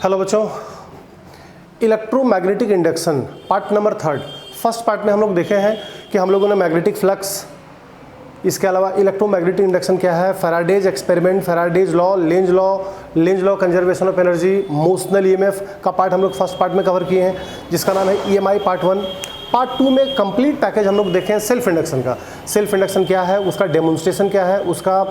Hello बच्चों, electromagnetic induction part number 3। First part में हम लोग देखे हैं कि हम लोगों ने मैग्नेटिक फ्लक्स, इसके अलावा इलेक्ट्रोमैग्नेटिक इंडक्शन क्या है, Faraday's experiment, Faraday's law, Lenz law, conservation of energy, motional EMF का पार्ट हम लोग फर्स्ट पार्ट में कवर किए हैं, जिसका नाम है ईएमआई पार्ट 1। पार्ट 2 में कंप्लीट पैकेज हम लोग देखें सेल्फ इंडक्शन का। सेल्फ इंडक्शन क्या है, उसका डेमोन्स्ट्रेशन क्या है, उसका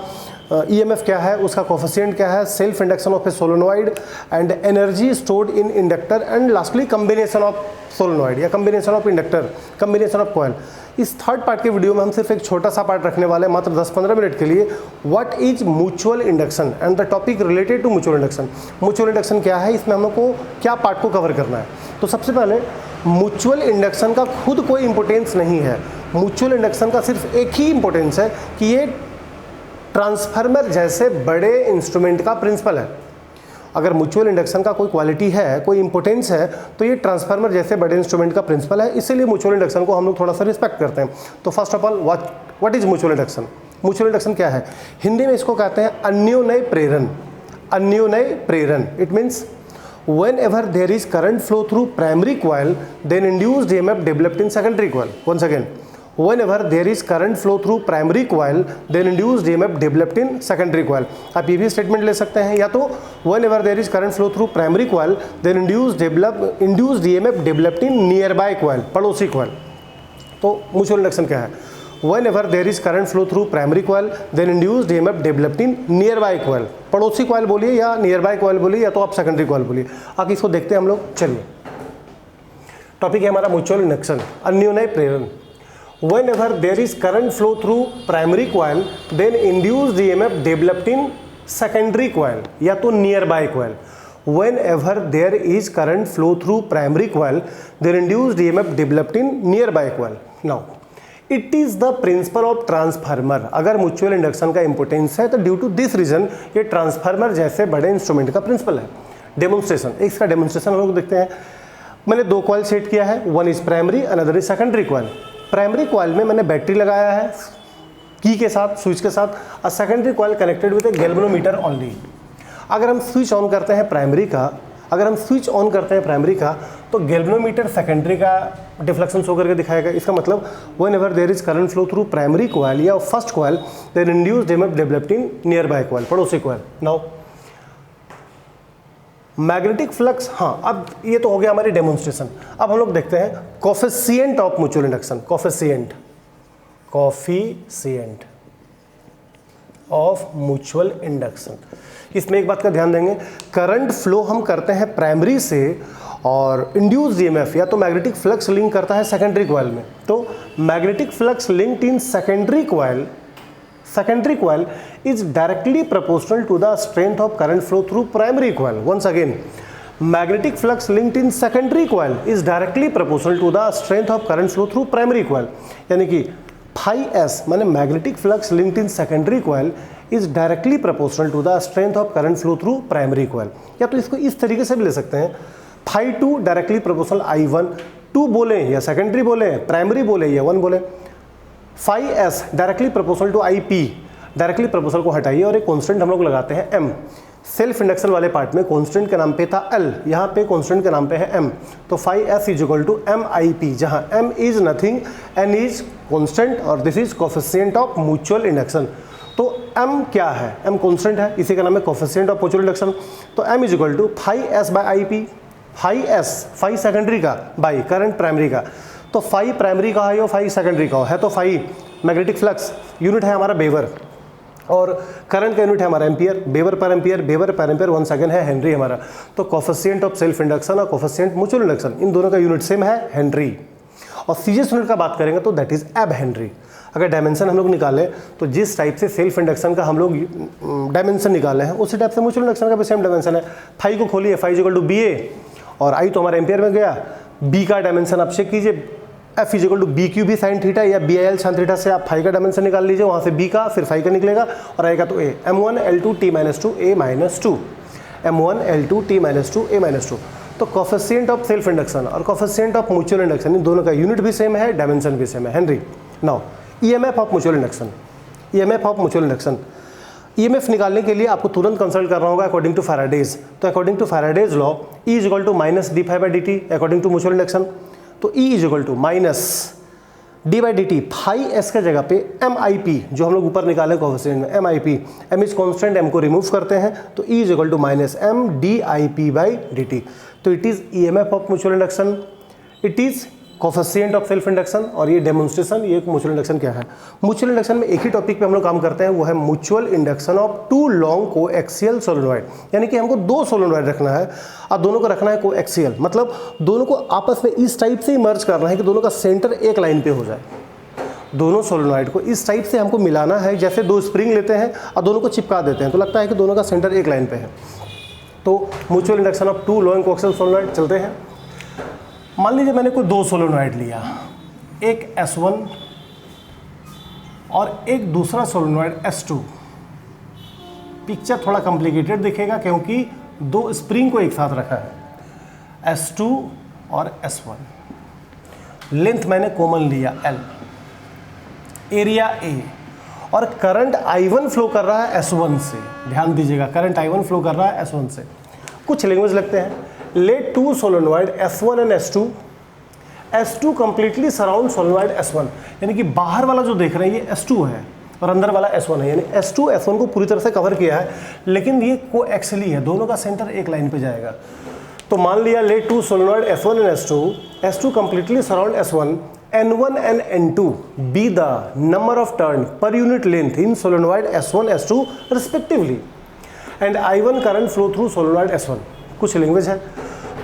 ईएमएफ क्या है, उसका कोफिशिएंट क्या है, self induction of a solenoid and energy stored in inductor, and lastly combination of solenoid या combination of inductor, combination of coil. इस थर्ड पार्ट के वीडियो में हम सिर्फ एक छोटा सा पार्ट रखने वाले हैं, मात्र 10-15 मिनट के लिए। What is mutual induction and the topic related to mutual induction. Mutual induction क्या है, इसमें हम लोग को क्या पार्ट को कवर करना है। तो सबसे पहले म्यूचुअल इंडक्शन का खुद कोई इंपॉर्टेंस नहीं है। म्यूचुअल इंडक्शन का सिर्फ एक ही इंपॉर्टेंस है कि ये ट्रांसफार्मर जैसे बड़े इंस्ट्रूमेंट का प्रिंसिपल है। अगर म्यूचुअल इंडक्शन का कोई क्वालिटी है, कोई इंपॉर्टेंस है, तो ये ट्रांसफार्मर जैसे बड़े इंस्ट्रूमेंट का प्रिंसिपल है। इसीलिए म्यूचुअल इंडक्शन को हम लोग थोड़ा सा रिस्पेक्ट करते हैं। तो first of all, what is mutual induction. Mutual induction क्या है, हिंदी में इसको कहते हैं अन्योन्य प्रेरण। अन्योन्य प्रेरण, it means whenever there is current flow through primary coil, then induced EMF developed in secondary coil. Once again, whenever there is current flow through primary coil, then induced EMF developed in secondary coil. आप ये भी statement ले सकते हैं, या तो whenever there is current flow through primary coil, then induced EMF developed in nearby coil, पड़ोसी coil. तो म्यूचुअल इंडक्शन क्या है, whenever there is current flow through primary coil, then induced EMF developed in nearby coil. पड़ोसी coil बोलिए या nearby coil बोलिए, या तो आप सेकेंडरी कॉइल बोलिए। आगे इसको देखते हैं हम लोग। चलिए, टॉपिक है हमारा म्यूचुअल इंडक्शन, अन्योन्य प्रेरण। whenever there is current flow through primary coil, then induced EMF developed in secondary coil, या तो nearby coil. whenever there is current flow through primary coil, then induced EMF developed in nearby coil. Now it is the principle of transformer. अगर mutual induction का importance है तो due to this reason ये transformer जैसे बड़े instrument का principal है। Demonstration, इसका डेमोन्स्ट्रेशन हम लोग देखते हैं। मैंने 2 कॉइल सेट किया है, one is primary, another is secondary coil. Primary coil में मैंने बैटरी लगाया है की के साथ, स्विच के साथ, और secondary coil connected with a galvanometer only. अगर हम स्विच ऑन करते हैं प्राइमरी का, तो गैल्वेनोमीटर सेकेंडरी का डिफ्लेक्शन शो करके दिखाएगा। इसका मतलब whenever there is current flow through primary coil या first coil, then induced EMF developed in nearby coil, पड़ोसी कॉइल। नाउ मैग्नेटिक फ्लक्स, हाँ, अब ये तो हो गया हमारी डेमोन्स्ट्रेशन। अब हम लोग देखते हैं coefficient of mutual induction. Coefficient of mutual induction, इसमें एक बात का ध्यान देंगे, करंट फ्लो हम करते हैं प्राइमरी से, और इंड्यूस्ड EMF या तो मैग्नेटिक फ्लक्स लिंक करता है सेकेंडरी कॉइल में। तो magnetic flux linked in secondary coil is directly proportional to the strength of current flow through primary coil. Once again, magnetic flux linked in secondary coil is directly proportional to the strength of current flow through primary coil. यानी कि φs माने magnetic flux linked in secondary coil is directly proportional to the strength of current flow through primary coil. या तो इसको इस तरीके से भी ले सकते हैं, φ2 डायरेक्टली प्रोपोर्शनल I1, 2 बोले या सेकेंडरी बोले, प्राइमरी बोले या 1 बोले। φs directly proportional to IP, directly proportional को हटाइए और एक कांस्टेंट हम लोग लगाते हैं m। सेल्फ इंडक्शन वाले पार्ट में कांस्टेंट के नाम पे था L, यहाँ पे कांस्टेंट के नाम पे है m। तो φs is equal to MIP, जहाँ m is nothing, n is constant, और this is coefficient of mutual induction. तो m क्या है, m कांस्टेंट है, इसी का नाम है कोफिशिएंट ऑफ म्यूचुअल इंडक्शन। तो m is equal to φs by IP, φ secondary का बाई करंट प्राइमरी का। तो φ प्राइमरी का है या φ सेकेंडरी का है, तो φ मैग्नेटिक फ्लक्स यूनिट है हमारा वेबर, और करंट का यूनिट है हमारा एम्पियर, वेबर पर एम्पियर, वंस अगेन है हेनरी हमारा। तो कोफिशिएंट ऑफ सेल्फ इंडक्शन और कोफिशिएंट म्यूचुअल इंडक्शन, इन दोनों का यूनिट सेम है, हेनरी। और सीजीएस यूनिट का बात करेंगे तो दैट इज एब हेनरी। अगर डायमेंशन हम लोग निकालें तो जिस टाइप से सेल्फ इंडक्शन का हम लोग डायमेंशन निकाले हैं, उसी टाइप से म्यूचुअल इंडक्शन का भी सेम डायमेंशन है। फाई को खोलिए, φ इक्वल टू BA, और I तो हमारा एम्पियर में गया, B का डायमेंशन आप चेक कीजिए, F इक्वल टू BQ भी साइन थीटा या BIL साइन थीटा से आप फाई का डायमेंशन निकाल लीजिए, वहाँ से B का, फिर फाई का निकलेगा और आएगा तो A, M1 L2 T - 2 A - 2, M1 L2 T - 2 A - 2। तो कोफिशिएंट ऑफ सेल्फ इंडक्शन और कोफिशिएंट ऑफ म्यूचुअल इंडक्शन, इन दोनों का यूनिट भी सेम है, डायमेंशन भी सेम है, henry. Now EMF of mutual induction, EMF निकालने के लिए आपको तुरंत कंसल्ट करना होगा अकॉर्डिंग टू फैराडेज। तो according to Faraday's law E is equal to minus d phi by D t according to mutual induction. तो E is equal to minus d by D t, phi s के जगह पे M I P, जो हम लोग ऊपर निकाले coefficient में M I P, M is constant, M को रिमूव करते हैं तो E is equal to minus M D I P by D T. तो it is EMF of mutual induction, it is coefficient of self induction, और ये demonstration, ये mutual induction क्या है। म्यूचुअल इंडक्शन में एक ही टॉपिक पे हम लोग काम करते हैं, वो है mutual induction of two long coaxial solenoid. यानी कि हमको दो सोलेनॉइड रखना है और दोनों को रखना है कोएक्सियल, मतलब दोनों को आपस में इस टाइप से मर्ज करना है कि दोनों का सेंटर एक लाइन पे हो जाए। दोनों सोलेनॉइड को इस टाइप से हमको मिलाना है, जैसे दो स्प्रिंग लेते हैं और दोनों को चिपका देते हैं तो लगता है कि दोनों का सेंटर एक लाइन पे है। तो mutual induction of two long coaxial solenoid चलते हैं। मान लीजिए मैंने कोई दो सोलेनॉइड लिया, एक S1 और एक दूसरा सोलेनॉइड S2। पिक्चर थोड़ा कॉम्प्लिकेटेड दिखेगा क्योंकि दो स्प्रिंग को एक साथ रखा है, S2 और S1। लेंथ मैंने कॉमन लिया L, एरिया A, और करंट I1 फ्लो कर रहा है S1 से। ध्यान दीजिएगा, करंट I1 फ्लो कर रहा है S1 से। कुछ लैंग्वेज लगते हैं। Let two solenoid S1 and S2 completely surround solenoid S1, यानी कि बाहर वाला जो देख रहे हैं ये S2 है और अंदर वाला S1 है, यानी S2 S1 को पूरी तरह से कवर किया है, लेकिन ये कोएक्सियली है, दोनों का सेंटर एक लाइन पे जाएगा। तो मान लिया let two solenoid S1 and S2 completely surround S1, N1 and N2 be the number of turn per unit length in solenoid S1 S2 respectively, and I1 current flow through solenoid S1। कुछ language है।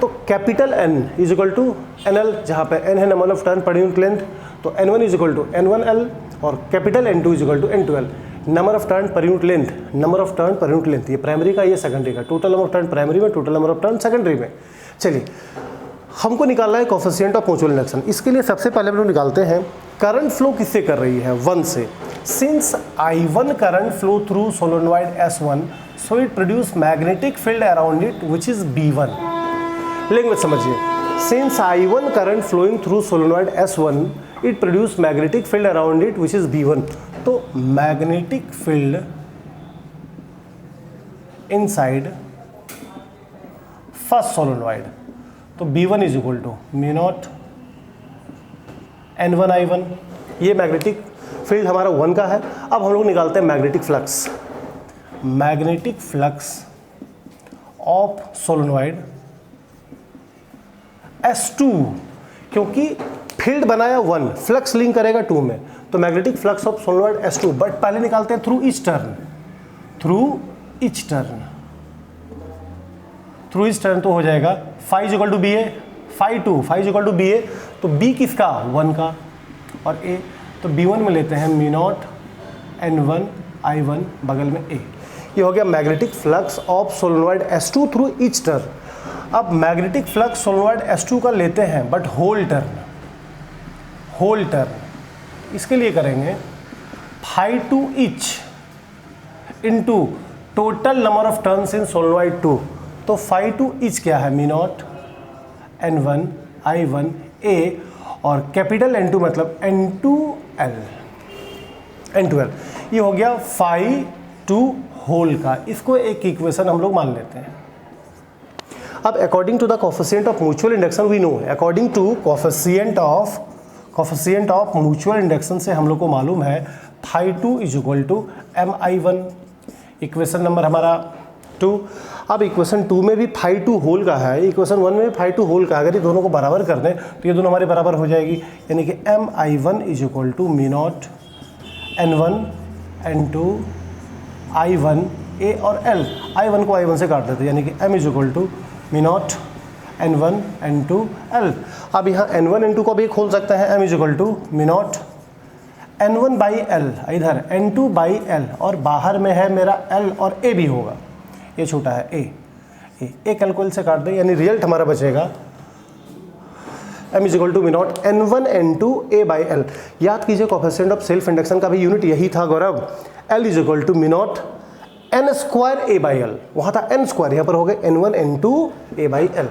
तो capital N is equal to NL, जहाँ पे N है number of turn per unit length, तो N1 is equal to N1L, और capital N2 is equal to N2L, number of turn per unit length, number of turn per unit length. ये primary का, ये secondary का, total number of turn primary में, total number of turn secondary में। चलिए हमको निकालना है कोएफिशिएंट ऑफ म्यूचुअल इंडक्शन। इसके लिए सबसे पहले हम लोग निकालते हैं करंट फ्लो किससे कर रही है, 1 से। Since I1 current flow through solenoid S1, so it produce magnetic field around it which is B1। Language समझिए, since I1 current flowing through solenoid S1, it produce magnetic field around it which is B1। तो magnetic field inside first solenoid, तो B1 is equal to mu not N1 I1। ये magnetic field हमारा 1 का है। अब हम लोग निकालते हैं magnetic flux. Magnetic flux of solenoid S2, क्योंकि फील्ड बनाया 1, फ्लक्स लिंक करेगा 2 में, तो magnetic flux of solenoid S2। But पहले निकालते हैं through each turn, through each turn, through each turn. तो हो जाएगा phi is equal to B A, phi is equal to B A. तो B किसका, 1 का, और A, तो B1 में लेते हैं म्यू नॉट N1 I1, बगल में A। ये हो गया magnetic flux of solenoid S2 through each turn. अब मैग्नेटिक फ्लक्स सोलेनॉइड S2 का लेते हैं but whole turn, whole turn. इसके लिए करेंगे phi two each into total number of turns in solenoid 2। तो फाई टू ईच क्या है, mu not N1 I1 A, और कैपिटल N2 मतलब N2L। ये हो गया फाई टू होल का। इसको एक इक्वेशन हम लोग मान लेते हैं। अब according to the coefficient of mutual induction we know, according to coefficient of mutual induction से हम लोग को मालूम है phi two is equal to MI1। Equation number हमारा 2। अब इक्वेशन 2 में भी फाई टू होल का है, इक्वेशन 1 में भी फाई टू होल का। अगर ये दोनों को बराबर कर दें तो ये दोनों हमारे बराबर हो जाएगी, यानी कि MI1 is equal to mu not N1 N2 I1 A और L। I1 को I1 से काट देते हैं, यानी कि M is equal to mu not N1 N2 L। अब यहाँ N1 N2 को भी खोल सकते हैं, M is equal to mu not N1 by L, इधर N2 बाई L, और बाहर में है मेरा L और A भी होगा, ये छोटा है A कैलकुलेट से काट दें, यानी रिजल्ट हमारा बचेगा M is equal to mu not N1 N2 A by L। याद कीजिए कोएफिशिएंट ऑफ सेल्फ इंडक्शन का भी यूनिट यही था Gaurav, L is equal to mu naught N square A by L। वहाँ था N स्क्वायर, यहाँ पर हो गए N1 N2 A by L।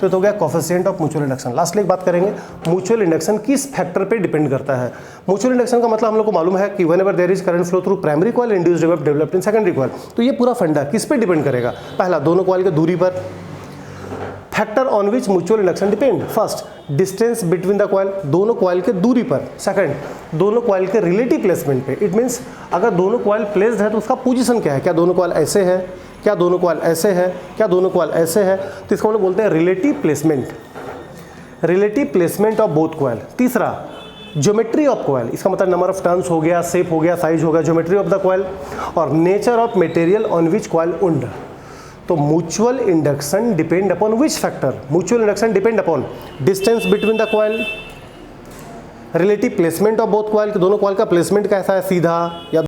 तो ये तो गया coefficient of mutual induction. Lastly एक बात करेंगे, म्यूचुअल इंडक्शन किस फैक्टर पे डिपेंड करता है। म्यूचुअल इंडक्शन का मतलब हम लोग को मालूम है कि whenever there is current flow through primary coil induced EMF developed in secondary coil. तो ये पूरा फंडा किस पे डिपेंड करेगा, पहला दोनों कॉइल की दूरी पर, factor on which mutual induction depend, first distance between the coil, दोनों कॉइल के दूरी पर, सेकंड दोनों कॉइल के रिलेटिव प्लेसमेंट पे। इट मींस अगर दोनों कॉइल प्लेस्ड है तो उसका पोजीशन क्या है, क्या दोनों कॉइल ऐसे है, क्या दोनों कॉइल ऐसे है, क्या दोनों कॉइल ऐसे है, तो इसको हम लोग बोलते हैं relative placement, relative placement of both coil. तीसरा ज्योमेट्री ऑफ कॉइल, इसका मतलब नंबर ऑफ टर्न्स हो गया, शेप हो गया, साइज हो गया, ज्योमेट्री ऑफ द कॉइल, और nature of material on which coil wound. तो mutual induction depend upon which factor, mutual induction depend upon distance between the coil, relative placement of both coil, दोनों coil का placement कैसा है, सीधा या